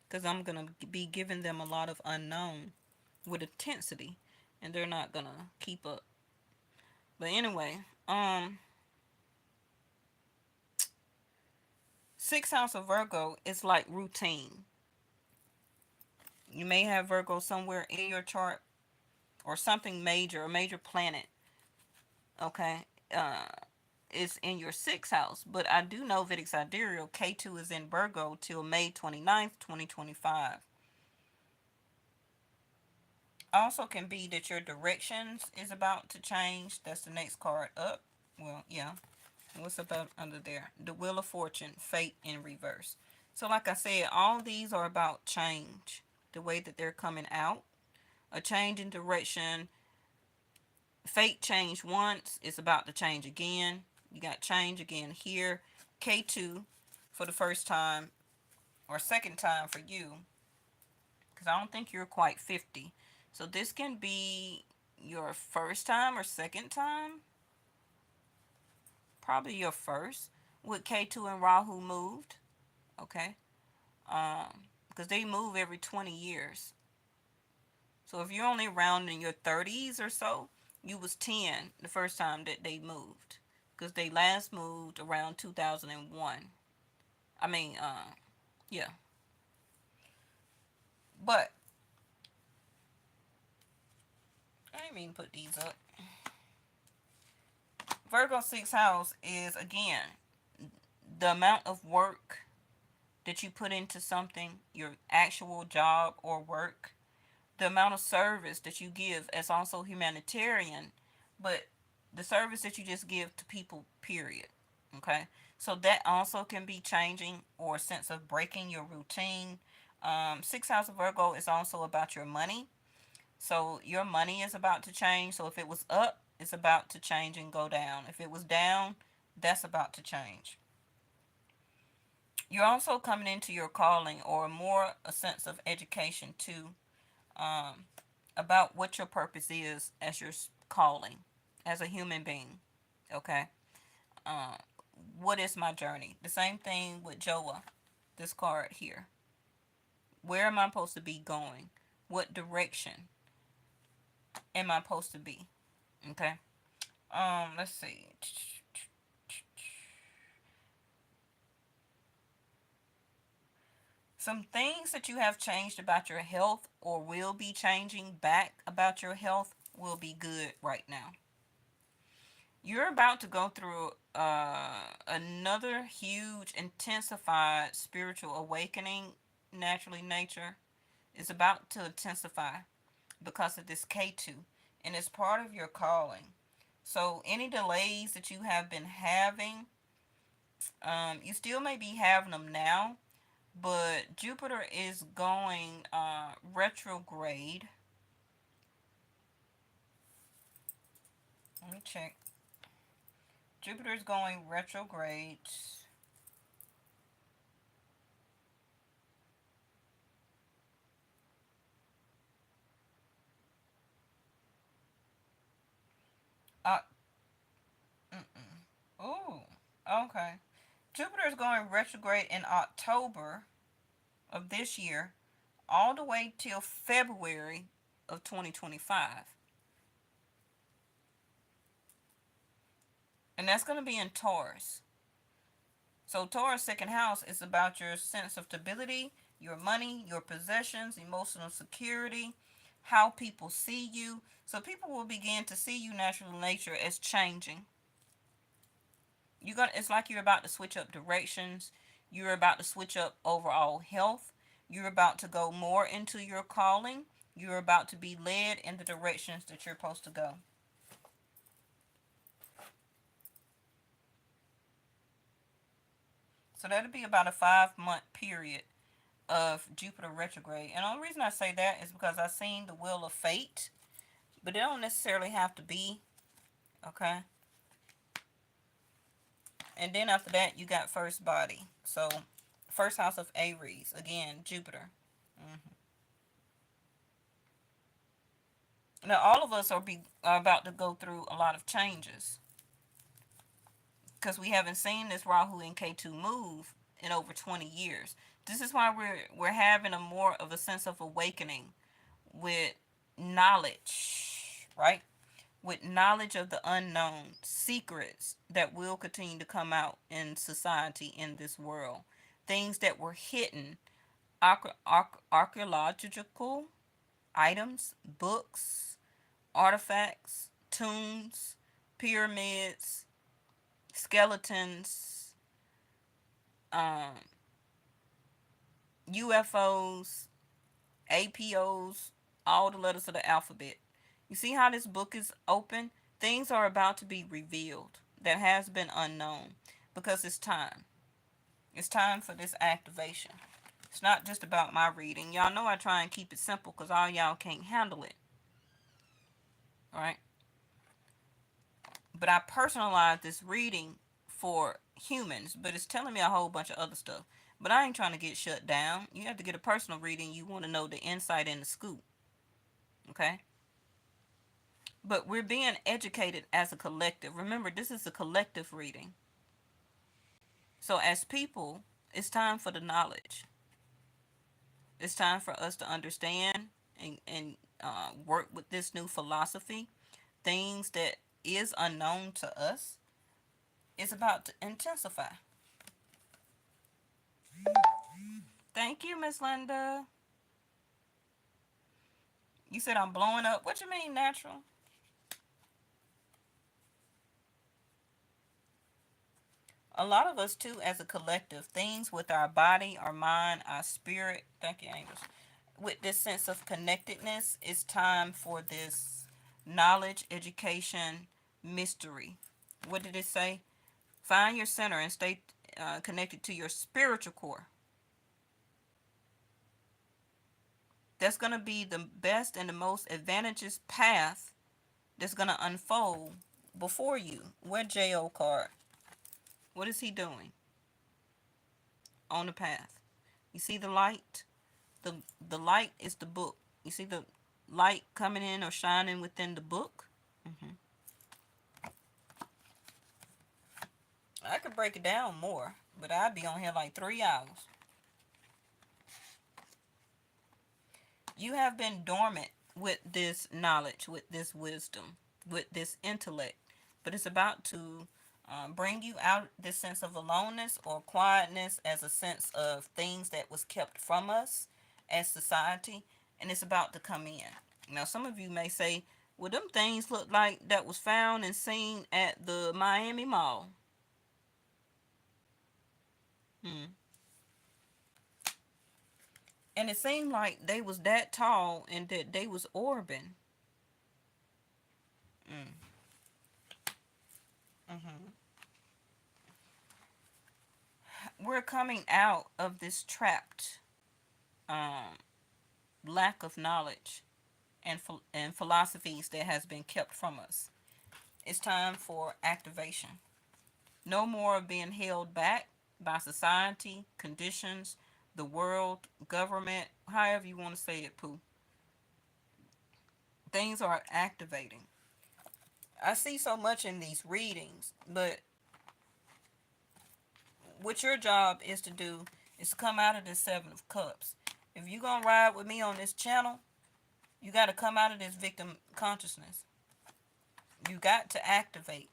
Because I'm going to be giving them a lot of unknown. with intensity, and they're not gonna keep up. But anyway, sixth house of Virgo is like routine. You may have Virgo somewhere in your chart, or something major, a major planet, okay, is in your sixth house. But I do know Vedic Sidereal, K2 is in Virgo till May 29th, 2025. Also can be that your directions is about to change. That's the next card up. Well, yeah. What's about under there? The Wheel of Fortune, Fate in reverse. So like I said, all these are about change. The way that they're coming out. A change in direction. Fate changed once. It's about to change again. You got change again here. K2 for the first time or second time for you. Because I don't think you're quite 50. So this can be your first time or second time. Probably your first. With K2 and Rahu moved. Okay. Because they move every 20 years. So if you're only around in your 30s or so, you was 10 the first time that they moved. Because they last moved around 2001. I mean, yeah. But, I didn't mean to put these up. Virgo 6th house is, again, the amount of work that you put into something, your actual job or work, the amount of service that you give as also humanitarian, but the service that you just give to people, period. Okay, so that also can be changing or a sense of breaking your routine. Sixth house of Virgo is also about your money, so your money is about to change. So if it was up, it's about to change and go down. If it was down, that's about to change. You're also coming into your calling or more a sense of education too, um, about what your purpose is as your calling as a human being. Okay. Uh, what is my journey? The same thing with Joa, this card here. Where am I supposed to be going? What direction am I supposed to be? Okay. Let's see. Some things that you have changed about your health or will be changing back about your health will be good right now. You're about to go through another huge intensified spiritual awakening. Naturally, nature is about to intensify because of this K2, and it's part of your calling. So any delays that you have been having, you still may be having them now, but Jupiter is going retrograde. Let me check. Jupiter is going retrograde. Uh, Ooh, okay. Jupiter is going retrograde in October of this year, all the way till February of 2025. And that's going to be in Taurus. So, Taurus' second house is about your sense of stability, your money, your possessions, emotional security, how people see you. So, people will begin to see you, natural nature, as changing. It's like you're about to switch up directions. You're about to switch up overall health. You're about to go more into your calling. You're about to be led in the directions that you're supposed to go. So that'll be about a 5 month period of Jupiter retrograde. And the only reason I say that is because I've seen the Wheel of Fate, but it don't necessarily have to be. Okay. And then after that, you got first body. So first house of Aries, again, Jupiter. Mm-hmm. Now, all of us are about to go through a lot of changes because we haven't seen this Rahu and K2 move in over 20 years. This is why we're having a more of a sense of awakening with knowledge, right? With knowledge of the unknown, secrets that will continue to come out in society in this world, things that were hidden, archaeological items, books, artifacts, tombs, pyramids, skeletons, um, UFOs, APOs, all the letters of the alphabet. You see how this book is open? Things are about to be revealed that has been unknown because it's time. It's time for this activation. It's not just about my reading. Y'all know I try and keep it simple because all y'all can't handle it. All right? But I personalize this reading for humans, but it's telling me a whole bunch of other stuff. But I ain't trying to get shut down. You have to get a personal reading. You want to know the insight and the scoop. Okay? But we're being educated as a collective. Remember, this is a collective reading. So, as people, it's time for the knowledge. It's time for us to understand and work with this new philosophy. Things that is unknown to us is about to intensify. Thank you, Miss Linda. You said I'm blowing up. What you mean, natural? A lot of us too, as a collective, things with our body, our mind, our spirit. Thank you, angels. With this sense of connectedness, it's time for this knowledge, education, mystery. What did it say? Find your center and stay connected to your spiritual core. That's going to be the best and the most advantageous path that's going to unfold before you. Where J.O. card? What is he doing on the path? You see the light? The, the light is the book. You see the light coming in or shining within the book? Mm-hmm. I could break it down more, but I'd be on here like 3 hours. You have been dormant with this knowledge, with this wisdom, with this intellect, but it's about to bring you out this sense of aloneness or quietness as a sense of things that was kept from us as society, and it's about to come in. Now, some of you may say, well, them things look like that was found and seen at the Miami Mall. Hmm. And it seemed like they was that tall and that they was orbiting. Mm. Mm-hmm. We're coming out of this trapped um, lack of knowledge and philosophies that has been kept from us. It's time for activation. No more of being held back by society, conditions, the world, government, however you want to say it, Pooh. Things are activating. I see so much in these readings, but what your job is to do is to come out of this Seven of Cups. If you're going to ride with me on this channel, you got to come out of this victim consciousness. You got to activate.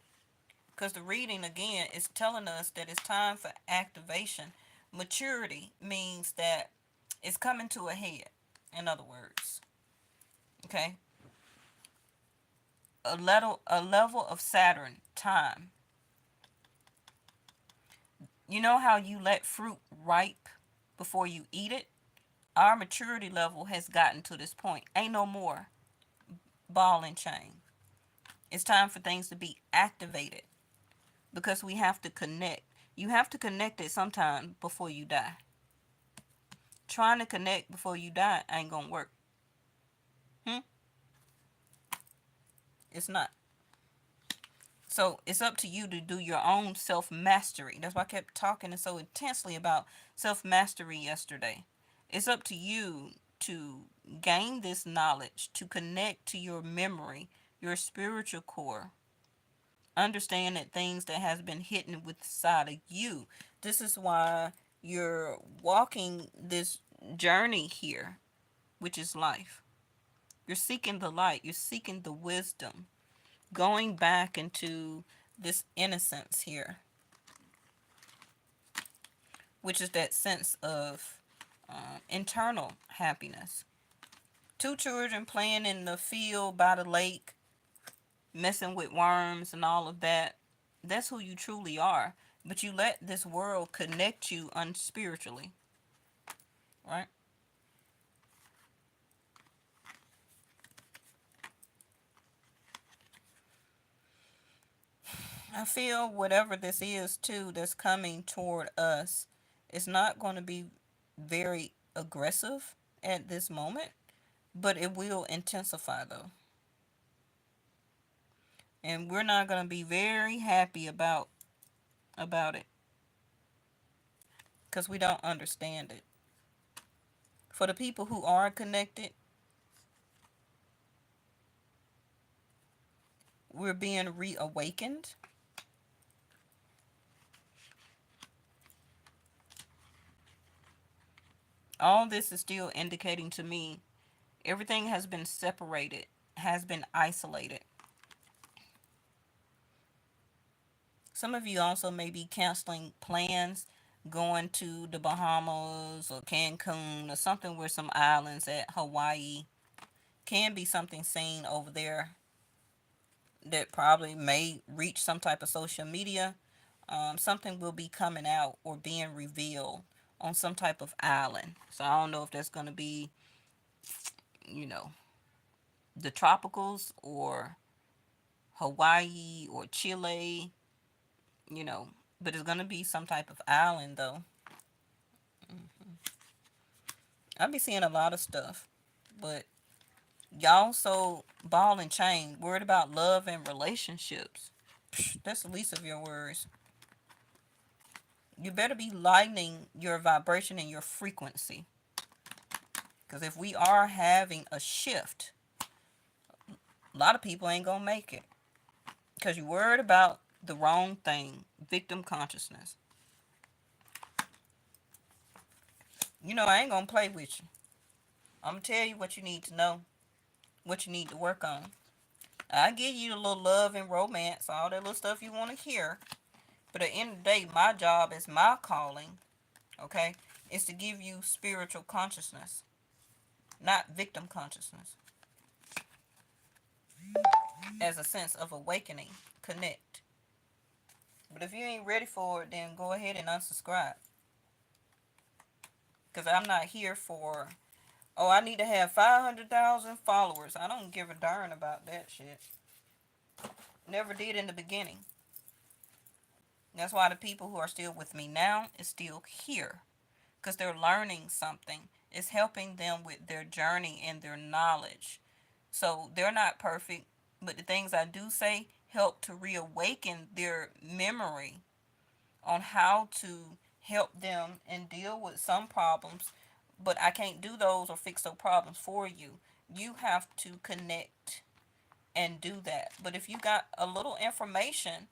Because the reading, again, is telling us that it's time for activation. Maturity means that it's coming to a head, in other words. Okay? A level of Saturn, time. You know how you let fruit ripe before you eat it? Our maturity level has gotten to this point. Ain't no more ball and chain. It's time for things to be activated because we have to connect. You have to connect it sometime before you die. Trying to connect before you die ain't gonna work. Hmm? It's not. So it's up to you to do your own self mastery. That's why I kept talking so intensely about self mastery yesterday. It's up to you to gain this knowledge, to connect to your memory, your spiritual core. Understand that things that has been hidden within of you. This is why you're walking this journey here, which is life. You're seeking the light. You're seeking the wisdom. Going back into this innocence here, which is that sense of internal happiness. Two children playing in the field by the lake, messing with worms and all of that. That's who you truly are. But you let this world connect you unspiritually, right? I feel whatever this is too that's coming toward us is not going to be very aggressive at this moment, but it will intensify though. And we're not going to be very happy about it because we don't understand it. For the people who are connected, we're being reawakened. All this is still indicating to me everything has been separated, has been isolated. Some of you also may be canceling plans going to the Bahamas or Cancun or something where some islands at Hawaii can be something seen over there that probably may reach some type of social media. Something will be coming out or being revealed on some type of island. So I don't know if that's going to be, you know, the tropicals or Hawaii or Chile, you know, but it's going to be some type of island though. I'll be seeing a lot of stuff, but y'all so ball and chain, worried about love and relationships. That's the least of your worries. You better be lightening your vibration and your frequency. Because if we are having a shift, a lot of people ain't going to make it. Because you're worried about the wrong thing, victim consciousness. You know, I ain't going to play with you. I'm going to tell you what you need to know, what you need to work on. I give you a little love and romance, all that little stuff you want to hear. But at the end of the day, my job is my calling, okay, is to give you spiritual consciousness, not victim consciousness, as a sense of awakening, connect. But if you ain't ready for it, then go ahead and unsubscribe. Because I'm not here for, oh, I need to have 500,000 followers. I don't give a darn about that shit. Never did in the beginning. That's why the people who are still with me now is still here. Because they're learning something. It's helping them with their journey and their knowledge. So they're not perfect, but the things I do say help to reawaken their memory on how to help them and deal with some problems. But I can't do those or fix those problems for you. You have to connect and do that. But if you got a little information,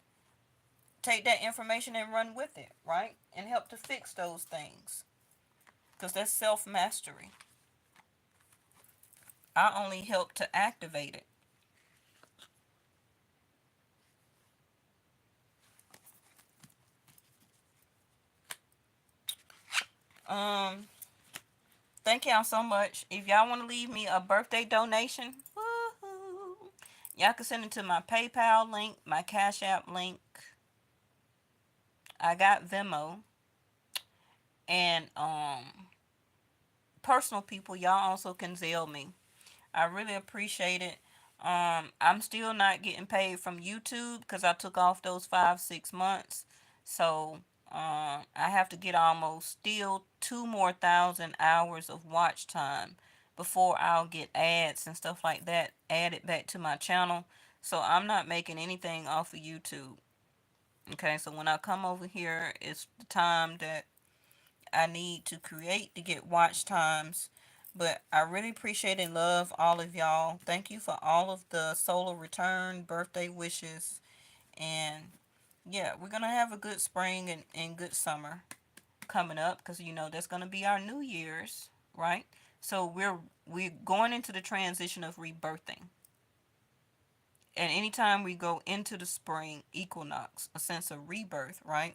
take that information and run with it, right? And help to fix those things. Because that's self mastery. I only help to activate it. Um, Thank y'all so much. If y'all want to leave me a birthday donation, woohoo, y'all can send it to my PayPal link, my Cash App link. I got Venmo, and personal people, y'all also can Zelle me. I really appreciate it. I'm still not getting paid from YouTube because I took off those 5 6 months. So I have to get almost still 2 more thousand hours of watch time before I'll get ads and stuff like that added back to my channel. So I'm not making anything off of YouTube. Okay, so when I come over here, it's the time that I need to create to get watch times. But I really appreciate and love all of y'all. Thank you for all of the solar return, birthday wishes. And yeah, we're going to have a good spring and good summer coming up because, you know, that's going to be our New Year's, right? So we're going into the transition of rebirthing. And anytime we go into the spring equinox, a sense of rebirth, right?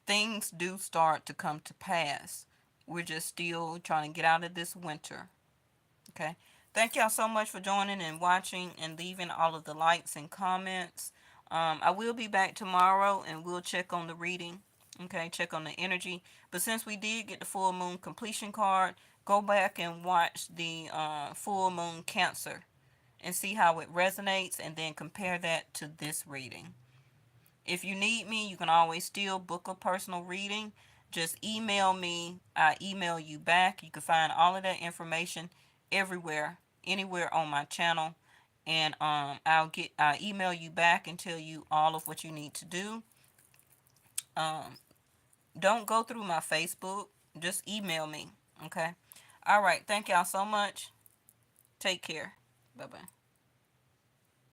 Things do start to come to pass. We're just still trying to get out of this winter. Okay. Thank y'all so much for joining and watching and leaving all of the likes and comments. I will be back tomorrow and we'll check on the reading. Okay, check on the energy. But since we did get the full moon completion card, go back and watch the full moon Cancer and see how it resonates and then compare that to this reading. If you need me, you can always still book a personal reading. Just email me. I email you back. You can find all of that information everywhere, anywhere on my channel. And I'll email you back and tell you all of what you need to do. Um, don't go through my Facebook. Just email me. Okay. All right. Thank y'all so much. Take care. Bye bye.